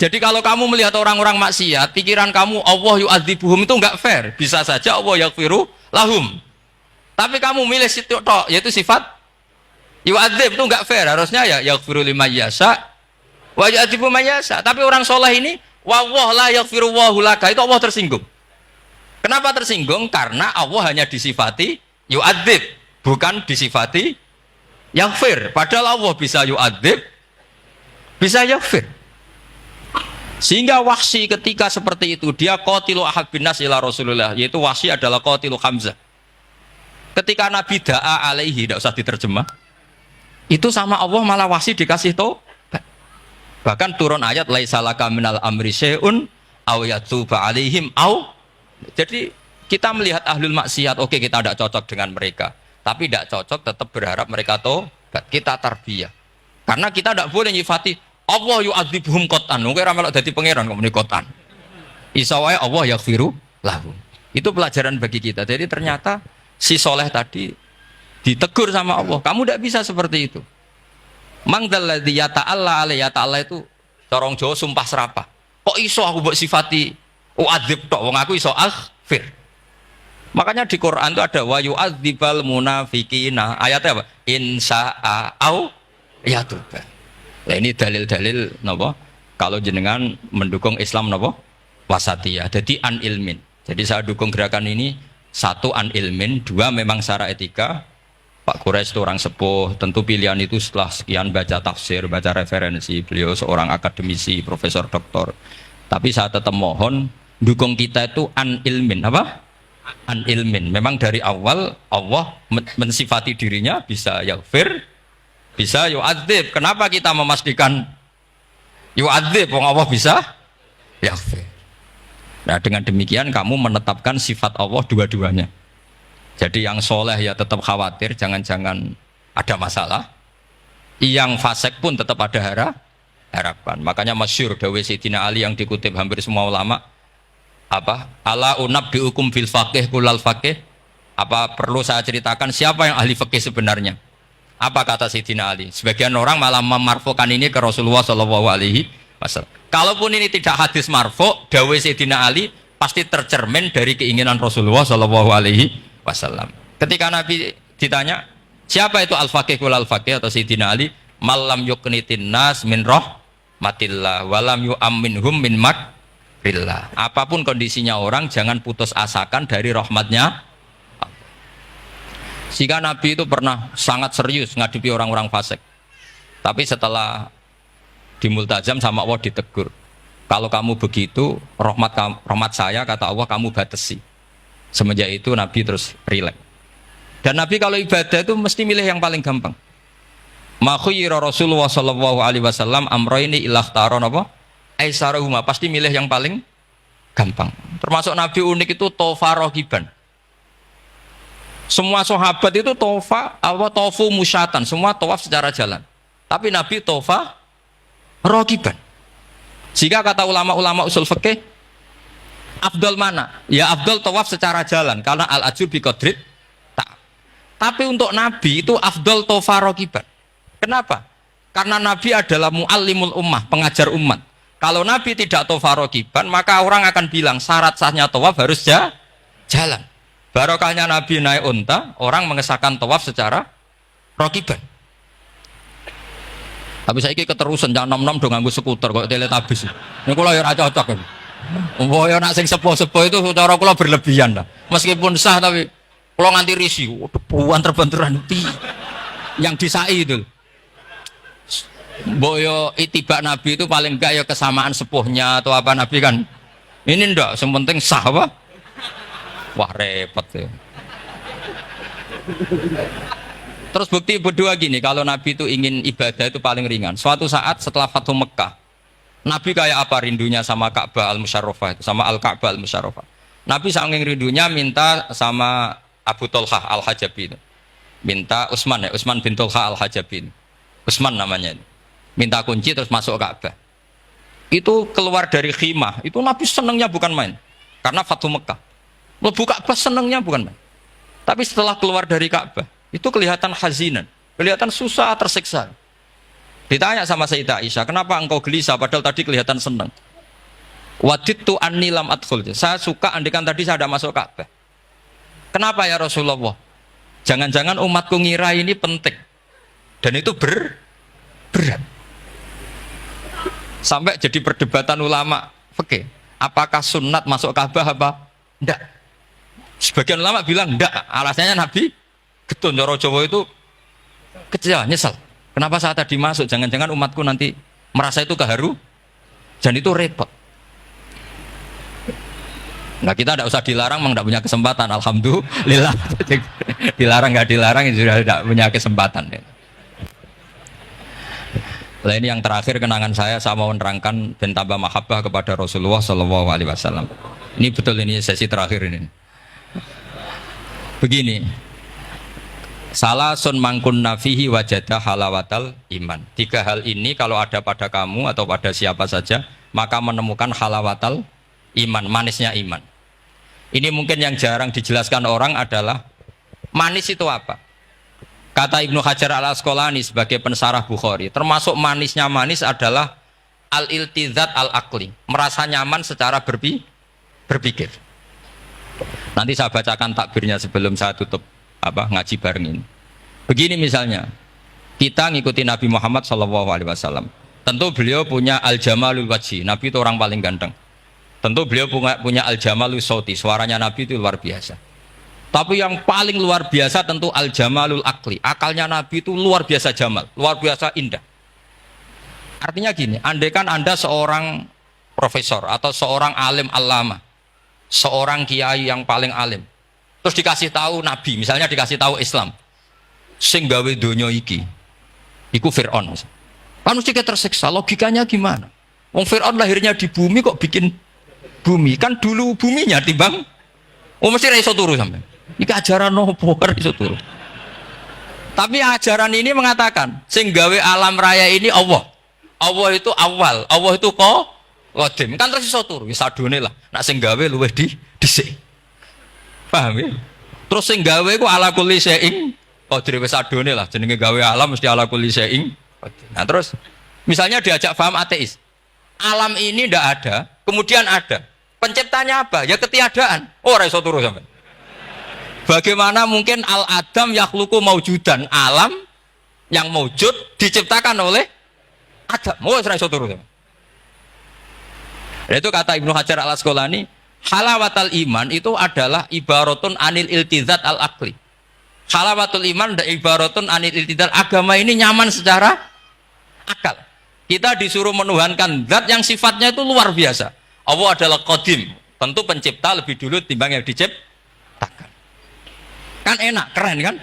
Jadi kalau kamu melihat orang-orang maksiat, pikiran kamu Allah yu'adzibuhum itu enggak fair. Bisa saja Allah yaghfiru lahum. Tapi kamu milih situ tok, yaitu sifat yu'adzib, itu enggak fair. Harusnya ya yaghfiru liman yasha wa yu'adzibu man yasha. Tapi orang soleh ini wallahu la yaghfiru wallahu laka, itu Allah tersinggung. Kenapa tersinggung? Karena Allah hanya disifati yu'adzib, bukan disifati yaghfir. Padahal Allah bisa yu'adzib, bisa yaghfir. Sehingga Wahsy ketika seperti itu, dia qatilu ahabbin nas ila Rasulullah, yaitu Wahsy adalah qatilu Hamzah. Ketika Nabi da'a alaihi, tidak usah diterjemah, itu sama Allah malah Wahsy dikasih tobat. Bahkan turun ayat laisa laka minal amri syai'un aw yatuba alaihim aw. Jadi kita melihat ahlul maksiat, oke, kita tidak cocok dengan mereka, tapi tidak cocok tetap berharap mereka tobat. Kita tarbiyah, karena kita tidak boleh nyifati Allah yu'adzibuhum qatan. Mungkin ramelok dadi pangeran kok muni qatan. Isa wae Allah yaghfiru lahum. Itu pelajaran bagi kita. Jadi ternyata si soleh tadi ditegur sama Allah, kamu tidak bisa seperti itu. Mangdalladzi yata'alla alaihi, yata'alla itu corong Jawa sumpah serapah. Kok iso aku mbok sifati u'adzib tok, wong aku iso aghfir. Makanya di Quran itu ada wa yu'adzibal munafiqina. Ayatnya apa? Insya'a au yatuba. Nah, ini dalil-dalil napa? Kalau jenengan mendukung Islam napa? Wasatiyah. Jadi an ilmin. Jadi saya dukung gerakan ini, satu an ilmin, dua memang secara etika. Pak Quraisy itu orang sepuh, tentu pilihan itu setelah sekian baca tafsir, baca referensi, beliau seorang akademisi, profesor doktor. Tapi saya tetap mohon dukung kita itu an ilmin, apa? An ilmin. Memang dari awal Allah mensifati dirinya bisa yaghfir, bisa yu'adzib. Kenapa kita memastikan yu'adzib? Wong Allah bisa yaghfir. Nah, dengan demikian kamu menetapkan sifat Allah dua-duanya. Jadi yang soleh ya tetap khawatir jangan-jangan ada masalah. Yang fasik pun tetap ada harapan. Makanya masyhur dawuh Sayyidina Ali yang dikutip hampir semua ulama, apa? Ala unabbiukum fil faqih kulal faqih. Apa perlu saya ceritakan siapa yang ahli fikih sebenarnya? Apa kata Sayyidina Ali? Sebagian orang malah memarfukan ini ke Rasulullah Shallallahu Alaihi Wasallam. Kalaupun ini tidak hadis marfu, dawuh Sayyidina Ali pasti tercermin dari keinginan Rasulullah Shallallahu Alaihi Wasallam. Ketika Nabi ditanya siapa itu al-faqih wal al-faqih, atau Sayyidina Ali, malam yuknitin nas min rahmatillah walam yu'amminhum min makrillah. Apapun kondisinya orang, jangan putus asakan dari rahmatnya. Sehingga Nabi itu pernah sangat serius ngadepi orang-orang fasik. Tapi setelah dimultazam sama Allah ditegur, kalau kamu begitu rahmat saya, kata Allah, kamu batasi. Semenjak itu Nabi terus rileks. Dan Nabi kalau ibadah itu mesti milih yang paling gampang. Ma khayyara Rasulullah sallallahu alaihi wasallam amrayni ilakhtara napa? Aisarahuma, pasti milih yang paling gampang. Termasuk Nabi unik itu tofa rohiban. Semua sahabat itu tofu musyatan, semua tawaf secara jalan. Tapi Nabi tofa rohiban. Jika kata ulama-ulama usul fikih, afdal mana? Ya afdal tawaf secara jalan, karena al-ajur bi qadrit tak. Tapi untuk Nabi itu afdal tofa rohiban. Kenapa? Karena Nabi adalah muallimul ummah, pengajar umat. Kalau Nabi tidak tofa rohiban, maka orang akan bilang syarat sahnya tawaf harus jalan. Barokahnya Nabi naik unta, orang mengesahkan tawaf secara rohiban. Tapi saya ini keterusan jangan nom-nom dong nganggo skuter kok teletabis. Ini kula ya ora cocok. Mbok yo nak sing sepuh-sepuh itu cara kula berlebihan lah. Meskipun sah tapi kula nganti risih. Debuan terbenturan yang disai itu. Mbok yo itibak Nabi itu paling enggak ya kesamaan sepuhnya atau apa Nabi kan. Ini ndak, yang penting sah apa? Wah repot ya. Terus bukti berdua gini, kalau Nabi itu ingin ibadah itu paling ringan. Suatu saat setelah Fathu Mekah, Nabi kayak apa rindunya sama Ka'bah al-Musyarrafah itu, sama Al-Ka'bah al-Musyarrafah. Nabi saking rindunya minta sama Abu Tolhah al-Hajabi itu. Minta Utsman bin Tolhah al-Hajabi. Utsman namanya itu. Minta kunci terus masuk Ka'bah. Itu keluar dari khimah, itu Nabi senengnya bukan main. Karena Fathu Mekah. Lebu Ka'bah senengnya bukan main. Tapi setelah keluar dari Ka'bah, itu kelihatan hazinan, kelihatan susah, tersiksa. Ditanya sama Sayyidah Aisyah, kenapa engkau gelisah padahal tadi kelihatan senang? Wadidtu anni lam adkhul. Saya suka andikan tadi saya ada masuk Ka'bah. Kenapa ya Rasulullah? Jangan-jangan umatku ngira ini penting. Dan itu berat. Sampai jadi perdebatan ulama fikih. Apakah sunat masuk Ka'bah apa? Enggak. Sebagian ulama bilang enggak. Alasannya Nabi getun cara Jawa itu kecewa, nyesel. Kenapa saat tadi masuk? Jangan-jangan umatku nanti merasa itu keharu dan itu repot. Nah kita tidak usah dilarang, memang tidak punya kesempatan. Alhamdulillah. Dilarang nggak dilarang, sudah tidak punya kesempatan. Nah ini yang terakhir kenangan saya mau menerangkan dan tambah mahabbah kepada Rasulullah Shallallahu Alaihi Wasallam. Ini betul, ini sesi terakhir ini. Begini, salah sun mangkun nafihi wajadah halawatal iman. 3 hal ini kalau ada pada kamu atau pada siapa saja, maka menemukan halawatal iman, manisnya iman. Ini mungkin yang jarang dijelaskan orang adalah manis itu apa? Kata Ibnu Hajar al-Asqalani sebagai pensarah Bukhari, termasuk manisnya manis adalah al-iltizat al-aqli, merasa nyaman secara berpikir. Nanti saya bacakan takbirnya sebelum saya tutup ngaji bareng ini. Begini misalnya, kita ngikuti Nabi Muhammad SAW. Tentu beliau punya al-jamalul wajhi, Nabi itu orang paling ganteng. Tentu beliau punya al-jamalul sauti, suaranya Nabi itu luar biasa. Tapi yang paling luar biasa tentu al-jamalul akli, akalnya Nabi itu luar biasa jamal, luar biasa indah. Artinya gini, andaikan Anda seorang profesor atau seorang alim alama, seorang kiai yang paling alim, terus dikasih tahu Nabi, misalnya dikasih tahu Islam, sing gawe donya iki, iku Fir'aun. Kan mesti kita tersiksa, logikanya gimana? Wong Fir'aun lahirnya di bumi kok bikin bumi, kan dulu buminya timbang. Mesti ra iso turu sampe. Iki ajaran nopo ra iso turu. Tapi ajaran ini mengatakan sing gawe alam raya ini Allah. Allah itu awal, Allah itu qadim. Kan terus iso turu, wis adone lah. Nek sing gawe luwih dhisik. Paham ya? Terus sing gawe ku ala kulli syai'in qadir, wis adone lah. Jenenge gawe alam mesti ala kulli syai'in qadir. Nah terus misalnya diajak paham ateis. Alam ini ndak ada, kemudian ada. Penciptanya apa? Ya ketiadaan. Oh, ora iso turu sampean. Bagaimana mungkin al-adam yakhluqu maujudan, alam yang maujud diciptakan oleh Adam. Oh, ora iso turu sampean. Itu kata Ibnu Hajar al-Asqalani, halawatul iman itu adalah ibaratun anil iltizat al-aqli. Halawatul iman dan ibaratun anil iltizat, agama ini nyaman secara akal. Kita disuruh menuhankan zat yang sifatnya itu luar biasa. Allah adalah qadim, tentu pencipta lebih dulu timbang yang diciptakan. Kan enak, keren kan?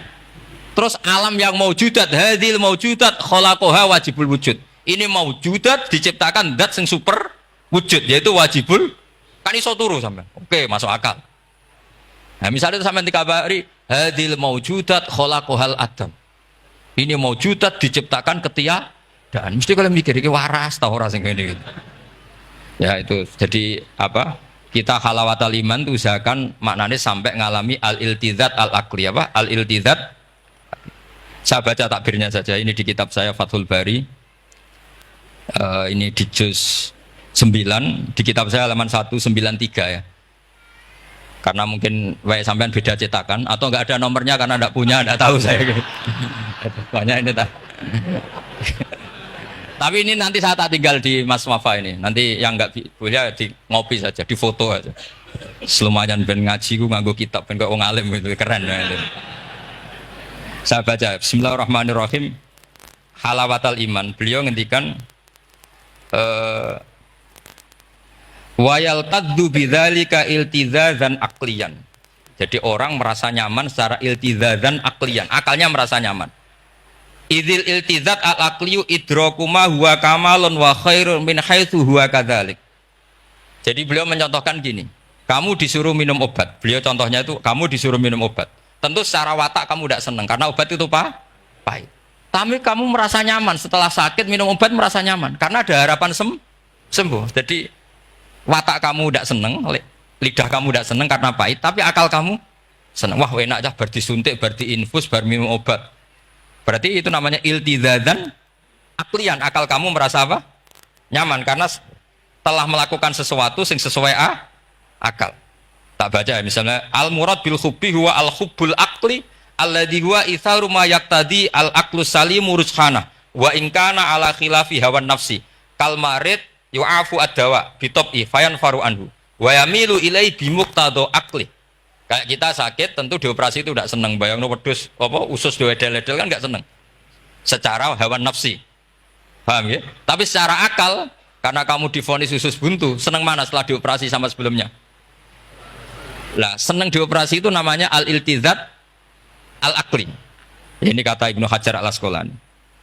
Terus alam yang maujudat, hadil maujudat khalaqaha wajibul wujud. Ini maujudat diciptakan zat yang super wujud, yaitu wajibul. Kan iso turu sampean. Oke, masuk akal. Nah, misalnya itu sampean dikabari hadil maujudat khalaqahal adam. Ini maujudat diciptakan ketiadaan. Mesti kalian mikir iki waras ta ora sing ngene iki. Ya itu, jadi kita halawatul iman itu usahakan maknanya sampai ngalami al-iltizat al-aqli, al-iltizat. Saya baca takbirnya saja, ini di kitab saya Fathul Bari, ini di juz 9, di kitab saya halaman 193 ya, karena mungkin sampean beda cetakan atau enggak ada nomornya karena enggak punya, enggak tahu saya gitu. Banyak ini tak. Tapi ini nanti saya tak tinggal di Mas Wafa ini. Nanti yang enggak boleh di ngopi saja, di foto aja. Selumayan ben ngaji ku nganggo kitab ben kok wong alim gitu, keren ya itu. Saya baca Bismillahirrahmanirrahim. Halawatul iman. Beliau ngendikan wa yaltaddu bidzalika iltizazan aqliyan. Jadi orang merasa nyaman secara iltizazan aqliyan. Akalnya merasa nyaman. Idzil iltizat al-aqliyu idrakuma huwa kamalun wa khairun min haitsu huwa kadzalik. Jadi beliau mencontohkan gini, kamu disuruh minum obat. Beliau contohnya itu kamu disuruh minum obat. Tentu secara watak kamu tidak senang karena obat itu pahit. Tapi kamu merasa nyaman setelah sakit minum obat, merasa nyaman karena ada harapan sembuh. Jadi watak kamu tidak senang, lidah kamu tidak senang karena pahit, tapi akal kamu senang. Wah enak aja, bar disuntik, bar diinfus, bar minum obat. Berarti itu namanya iltizazan aklian, akal kamu merasa apa? Nyaman karena telah melakukan sesuatu yang sesuai akal. Tak baca ya, misalnya al murad bil hubbi huwa al hubbul akli alladhi huwa itharu ma yaqtadi al aqlu salimu rujhana wa in kana ala khilafi hawan nafsi kal marid yu'afu ad-dawa bi tab'i fayanfaru anhu wa yamilu ilai bi muqtado akli. Kayak kita sakit tentu dioperasi itu tidak senang, bayangno wedhus apa usus dewedel-edel kan enggak senang secara hawan nafsi, paham ya? Tapi secara akal karena kamu divonis usus buntu, senang mana setelah dioperasi sama sebelumnya? Lah, senang dioperasi itu namanya al-iltizat al-akli. Ini kata Ibnu Hajar al-Asqalani.